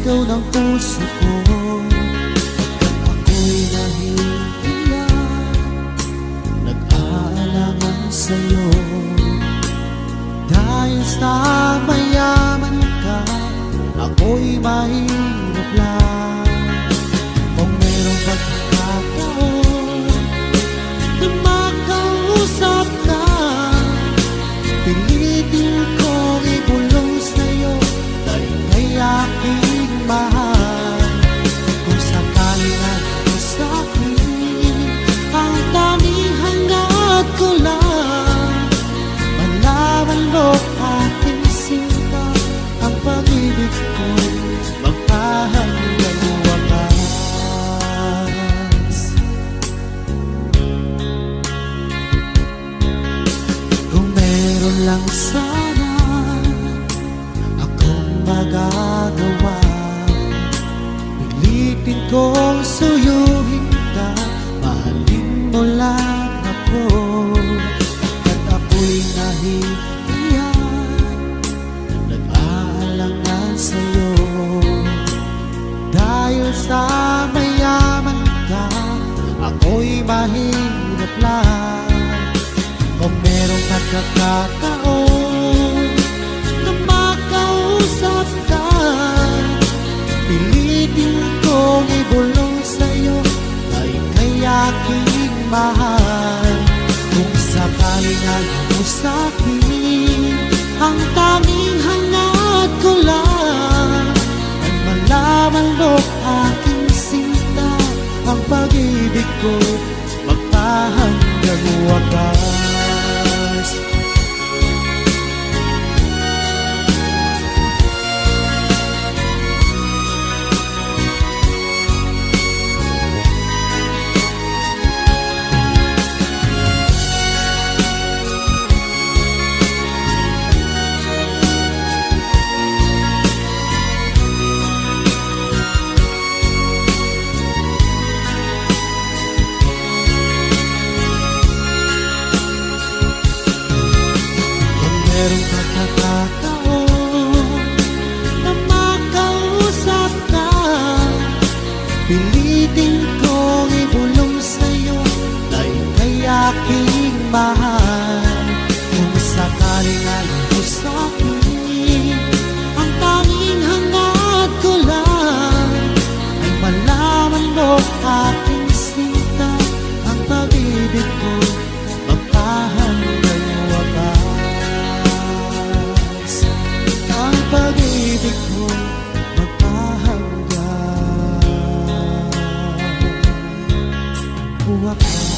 sigaw ng puso ko. Ako'y nahihiya, nag-aalangan sa'yo. Dahil sa mayaman ka, ako'y mahirap lang. Kung merong pagkakataon na makausap ka, pilitin kong ibulong sa'yo dahil kay aking mahal. Kung sakaling ako sa'kin, ang tanging hangad ko lang, malaman mo aking sinta, ang pag-ibig ko magpahanggang wakas. Kung meron lang sana akong magagawa, pilitin kong suyuhin ka, mahalin mo lang ako. At ako'y nahihiya, nag-aalangan sa'yo. Dahil sa mayaman ka, ako'y mahirap lang. Kung merong pagkakataon na makausap ka, pilitin kong ibulong sa'yo ay kay aking mahal. Kung sakaling alam mo sa'kin, ang tanging hangad ko lang ay malaman mo aking sinta, ang pag-ibig ko magpahanggang wakas. Merong pagkakataon na makausap ka, pilitin kong ibulong sa'yo dahil kay aking mahal. Kung sakaling alam mo sa'kin, ang tanging hangad ko lang ay malaman mo aking sinta, ang pag-ibig ko magpahanggang wakas. Ang pag-ibig ko magpahanggang wakas.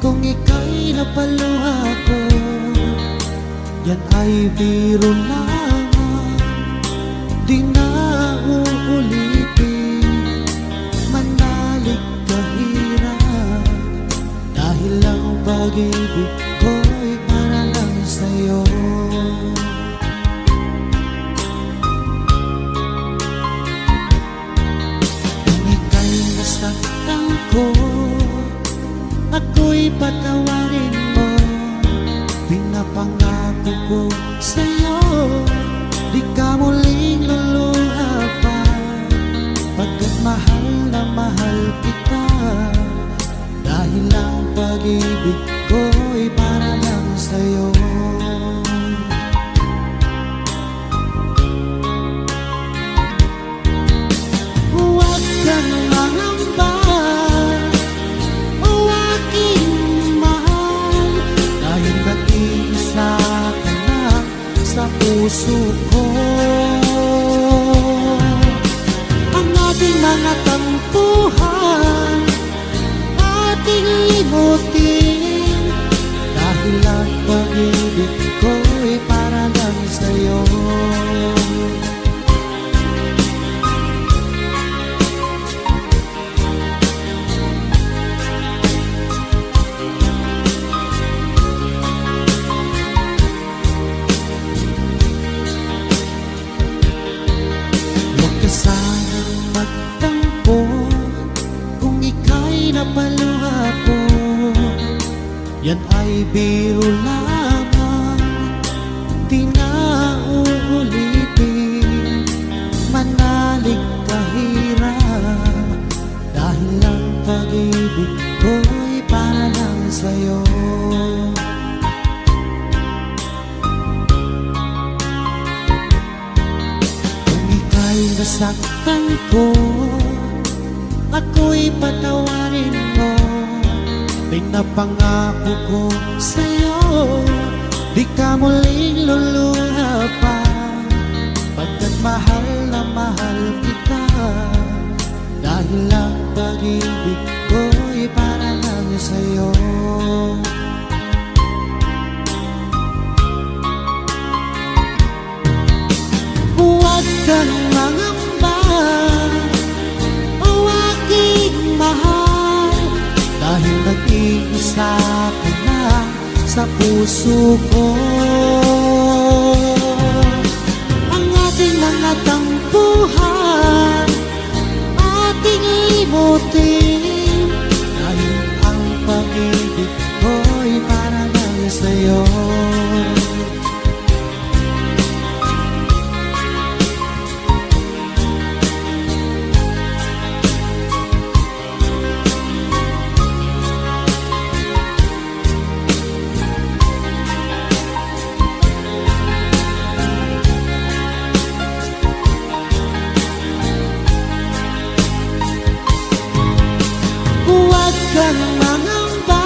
Kung ika'y napaluha ko, yan ay biro lamang, di na uulitin. Manalig kahirap, dahil ang pag-ibig ko'y para lang sa'yo. Kung ika'y nasaktan ko, ako'y patawarin mo. Pinapangako ko sa'yo, di ka muling luluha pa, pagkat mahal na mahal kita. Dahil ang pag-ibig ko'y para lang sa'yo. Huwag kang mangamba, nag-iisa ka lang sa puso ko. Ang ating mga tampuhan, ating limutin, dahil ang pag-ibig ko'y para lang sa'yo. yan ay biro lamang, di na uulitin. Manalig kahirap, dahil ang pag-ibig ko'y para lang sa'yo. Kung ika'y nasaktan ko, ako'y patawarin mo. Pinapangako ko sa'yo, di ka muling luluha pa. Pagkat mahal na mahal kita, dahil ang pag-ibig ko'y para lang sa'yo. Huwag kang mangamba, o aking mahal, dahil nag-iisa ka lang sa puso ko. Ang ating mga tampuhan, ating limutin, dahil ang pag-ibig ko'y para lang sa'yo. Huwag kang mangamba,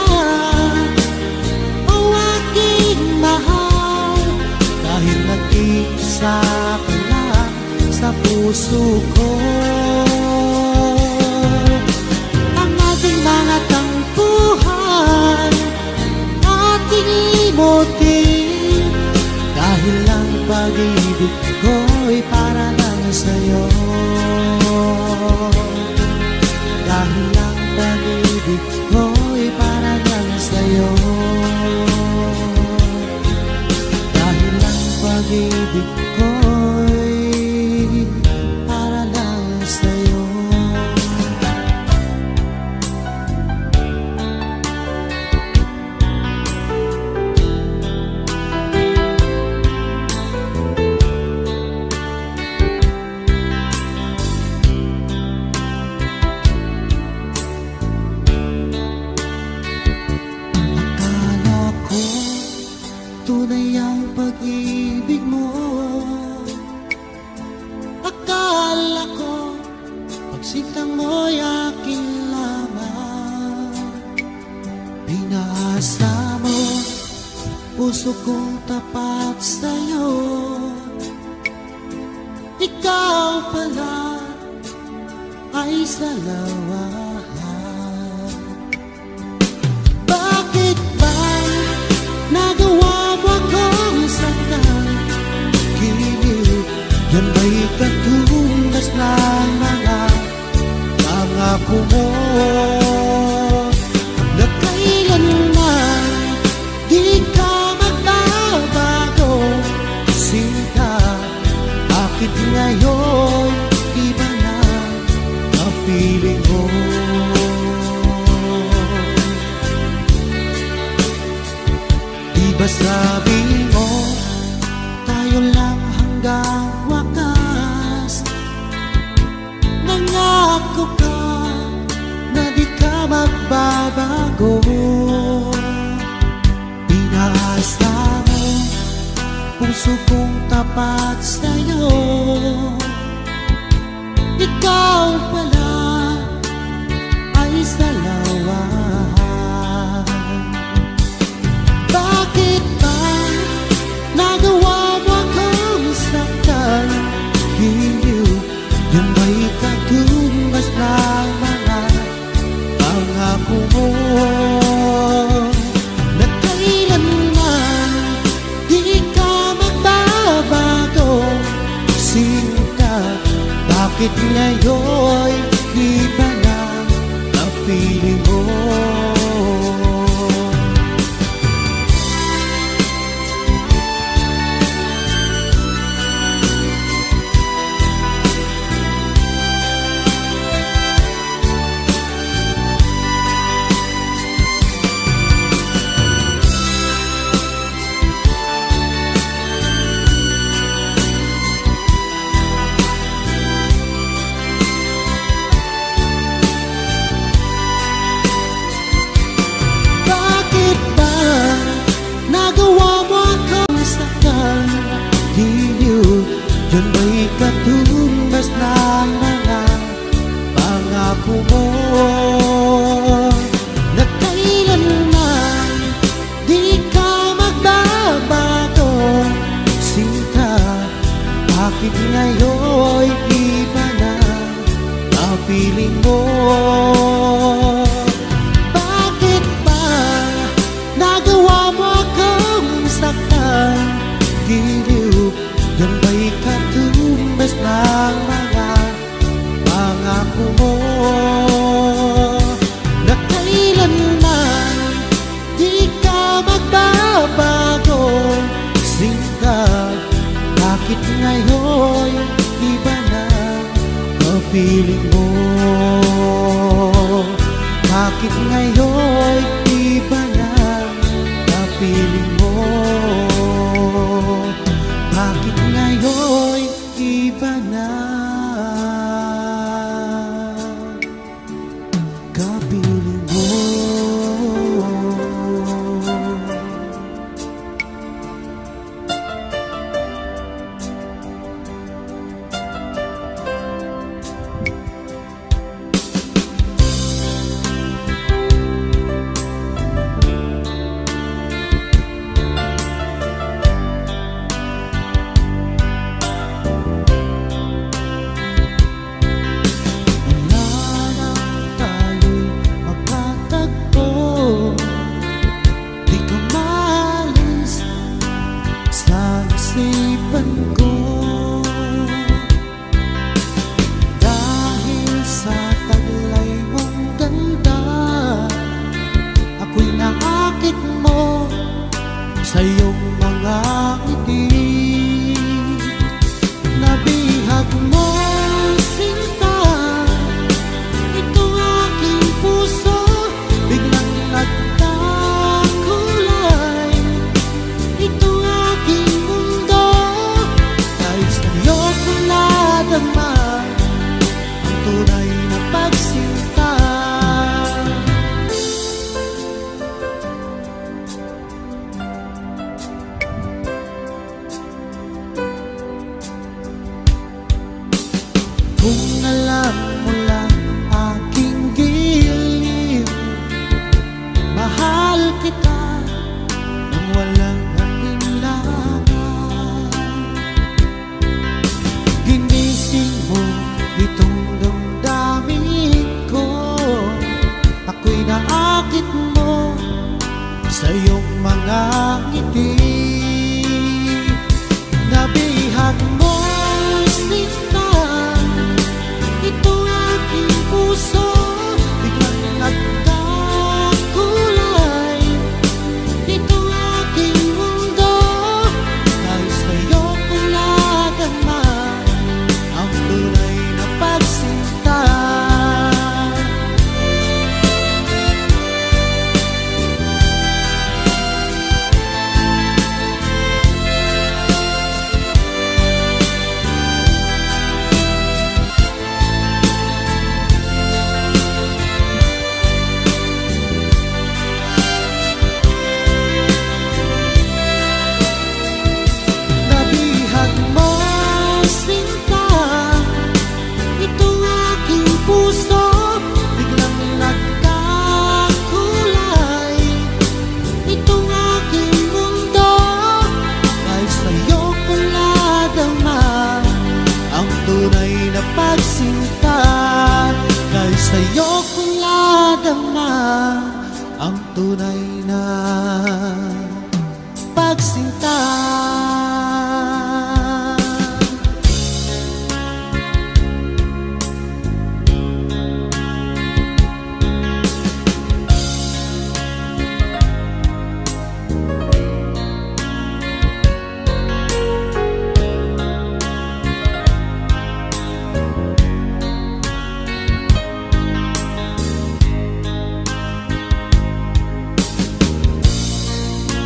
o aking mahal, dahil nag-iisa ka lang sa puso ko. Ang ating mga tampuhan, ating limutin, dahil ang pag-ibig ko'y para lang sa'yo. Dahil ang pag-ibig ko'y para lang sa'yo. Dahil ang pag-ibig ko'y para lang sa'yo. Tunay ang pag-ibig mo, akala ko pagsintang mo'y aking lamang. Pinaasa mo puso kong tapat sa'yo, ikaw pala ay salawahan. Bakit ba nagawa yan ba'y katumbas ng mga pangako mo, na kailanman di ka magbabago? Sinta, bakit ngayon iba na ang piling mo? Di ba sabi mo tayo lang hanggang wakas? Nangako ka na di ka magbabago. Pinaasa mo puso kong tapat sa'yo, ikaw pala ay salawahan. Bakit ba nagawa mo akong saktan? Hindi, yan ba'y katumbas ng mga pangako mo, na kailanman di ka magbabago? Sinta, bakit ngayon di ba na ang piling mo? Yan ba'y katumbas ng mga pangako mo na kailanman di ka magbabago? Sinta, bakit ngayon'y iba na napiling mo? Bakit ba nagawa mo akong saktan? Giliw, yan ba'y katumbas ng mga pangako mo na kailanman di ka magbabago? Sinta, bakit ngayon iba na napiling mo? Bakit ngayon iba na napiling mo? Bakit ngayon iba na kapiling mo? Dahil sa taglay mong ganda, ako'y naakit mo sa iyong mga ngiti. Nabihag mo, sinta, itong aking puso, biglang nagkakulay. Itong aking mundo, dahil sa'yo ko nadama ang tunay na pagsinta. Kung alam mo lang aking giliw, mahal kita nang walang alinlangan. Ginising mo itong damdamin ko, ako'y naakit mo sa iyong mga ngiti. Nabihag mo, sinta, itong aking puso, biglang nagkakulay. Itong aking mundo, dahil sa'yo ko nadama ang tunay na pagsinta. Nabihag mo, sinta, itong aking puso, biglang nagkakulay. Itong aking mundo, dahil sa'yo ko nadama ang tunay na pagsinta. Dahil sa'yo ko nadama ang tunay na pagsinta.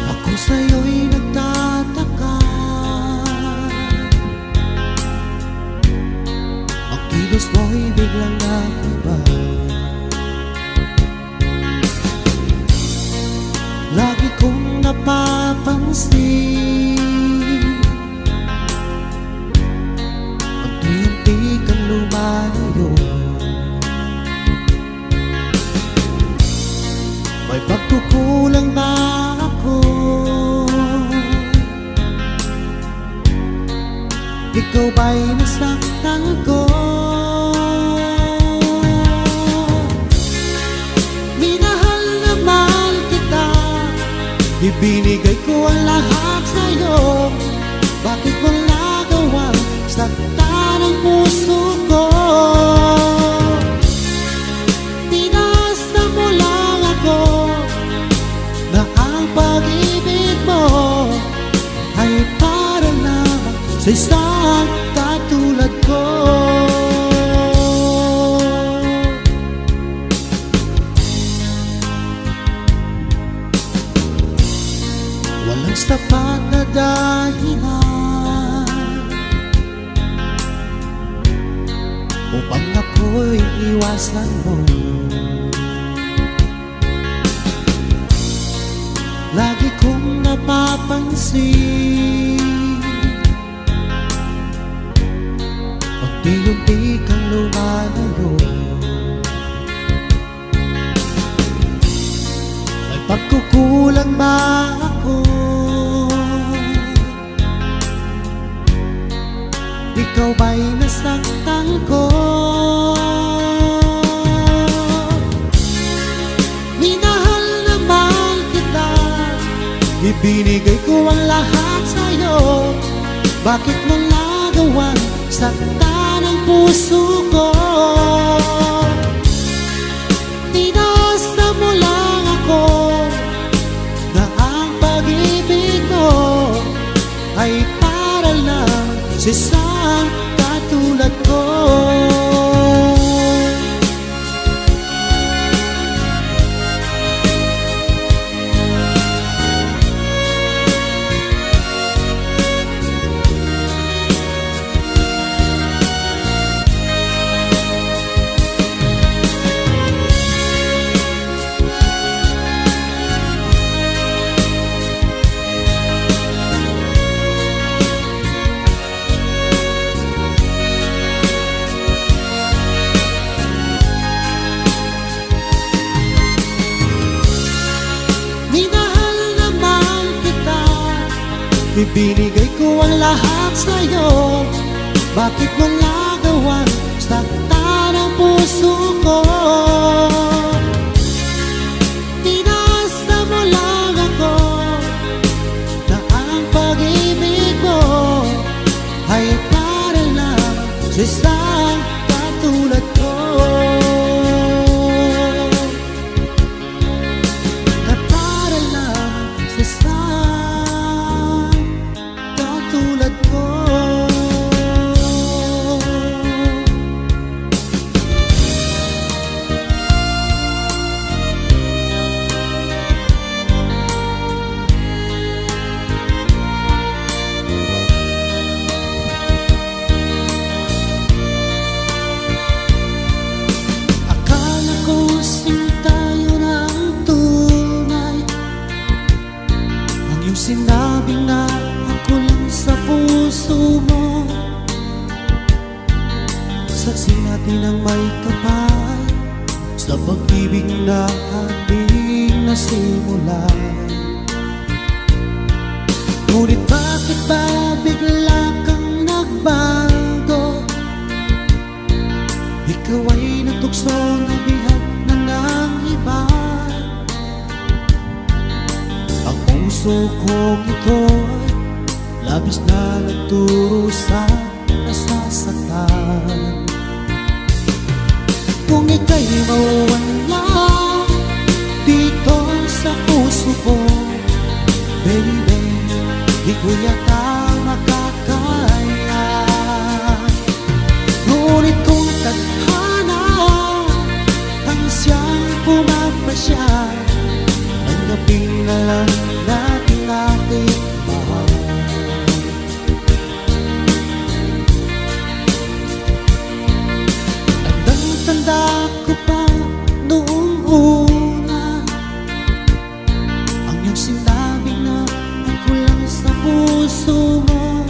Ako sa'yo'y nagtataka, ang kilos mo'y biglang nag-iba. Lagi kong napapansin luma na yun. May pagkukulang ba ako? Ikaw ba'y nasaktan ko? Minahal na mahal kita, ibinigay ko ang lahat sa'yo. Bakit mo nagawang saktan ang puso ko? Pinasa mo lang ako na ang pag-ibig mo ay para lamang sa isang katulad ko. Walang sapat na dahilan upang ako'y iwasan mo. Lagi kong napapansin unti-unti kang lumalayo. May pagkukulang ba ako? Ikaw ba'y nasaktan ko? Minahal na mahal kita, ibinigay ko ang lahat sa'yo. Bakit mo nagawang saktan ang puso ko? Tinasa mo lang ako na ang pag-ibig mo ay para lang sa isang katulad ko. Ibinigay ko ang lahat sa'yo. Bakit mo nagawang saktan ang puso ko? Pinasa mo lang ako na ang pag-ibig mo ay para lang sa isang katulad ko. Na para lang sa isang tulad ko. Akala ko sinta yun ang tunay, ang iyong sinabing na ako lang sa puso mo. Saksi natin ang may kapal sa pag-ibig na ating nasimulan. Ngunit bakit ba bigla kang nagbago? Ikaw ay natukso na bihag na ng iba. Ang puso kong ito'y labis na nagturo sa nasasaktan. Kung ika'y mawala dito sa puso ko, baby, di ko yata makakaya. Ngunit kung tadhana ang siyang pumapasya, tanggapin na lang natin ating mahal. Tanda ko pa noong una ang iyong sinabi na ang kulang sa puso mo.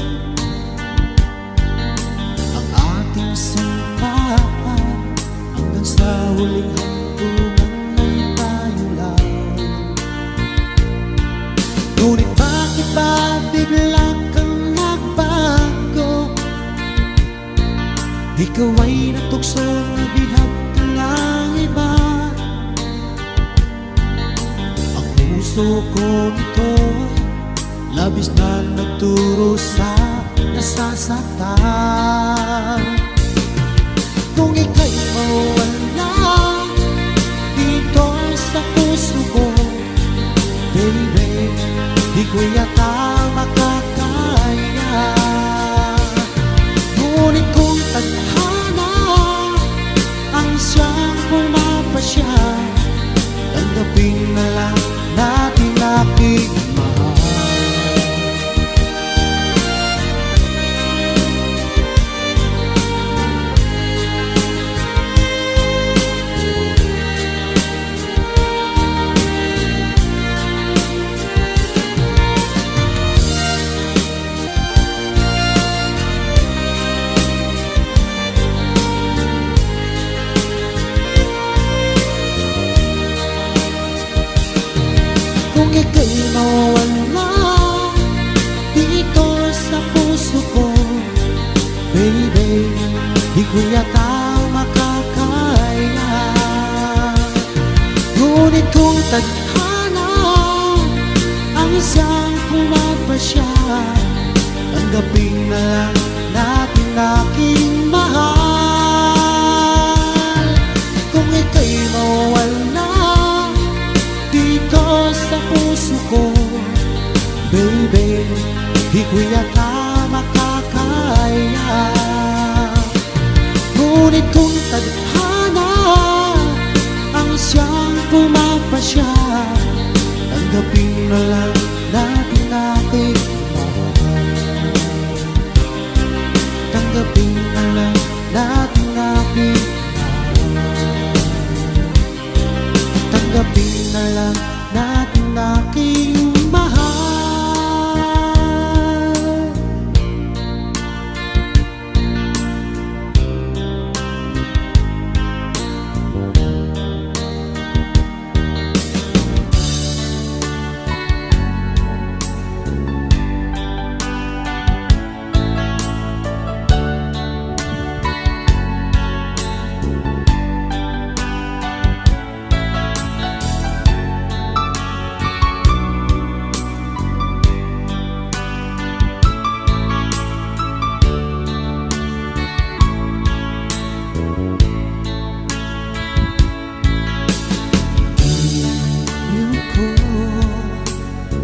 Ang ating sumpa huling hantungan ay tayo lang. Ngunit bakit ba bigla kang nagbago? Ikaw ay natukso na bihag ka ng iba. Ang puso ko nito labis na nagturo sa nasasaktan. Kung ika'y mawala dito sa puso ko, baby, di ko yata makakaya. Ngunit kung tadhana ang siyang pumapasya, tanggapin na lang natin aking mahal. Kung ika'y mawala dito sa puso ko, baby, di ko yata makakaya. Ngunit kung tadhana ang isang pumapasya, tanggapin na lang natin aking mahal. Kung ika'y mawala dito sa puso ko, baby, di ko yata makakaya. Ngunit kung tadhana ang siyang pumapasya, tanggapin na lang natin aking mahal. Tanggapin na lang natin aking mahal. Tanggapin na lang natin aking mahal.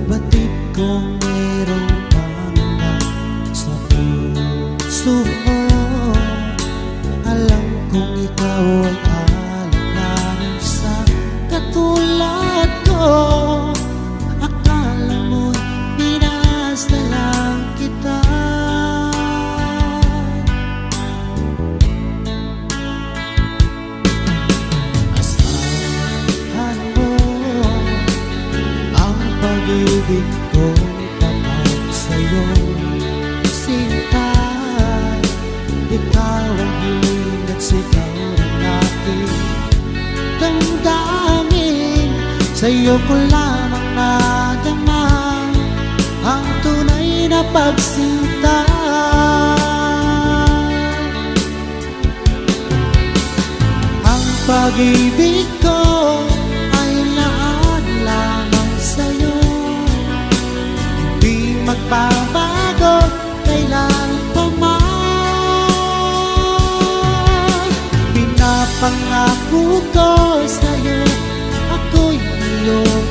Batid kong merong pangalan sa puso mo. Alam kong ikaw ay alanganin sa katulad ko. Akala mo'y pinas na lang kita. Asahan mo ang pag-ibig ko tapat sa'yo, sinta. Ikaw ang hiling at sigaw ng aking damdamin. Sa'yo ko lamang nadama ang tunay na pagsinta. Ang pag-ibig ko ay laan lamang sa'yo, hindi magbabago kailan pa man. Pinapangako ko sa'yo, ako'y iyong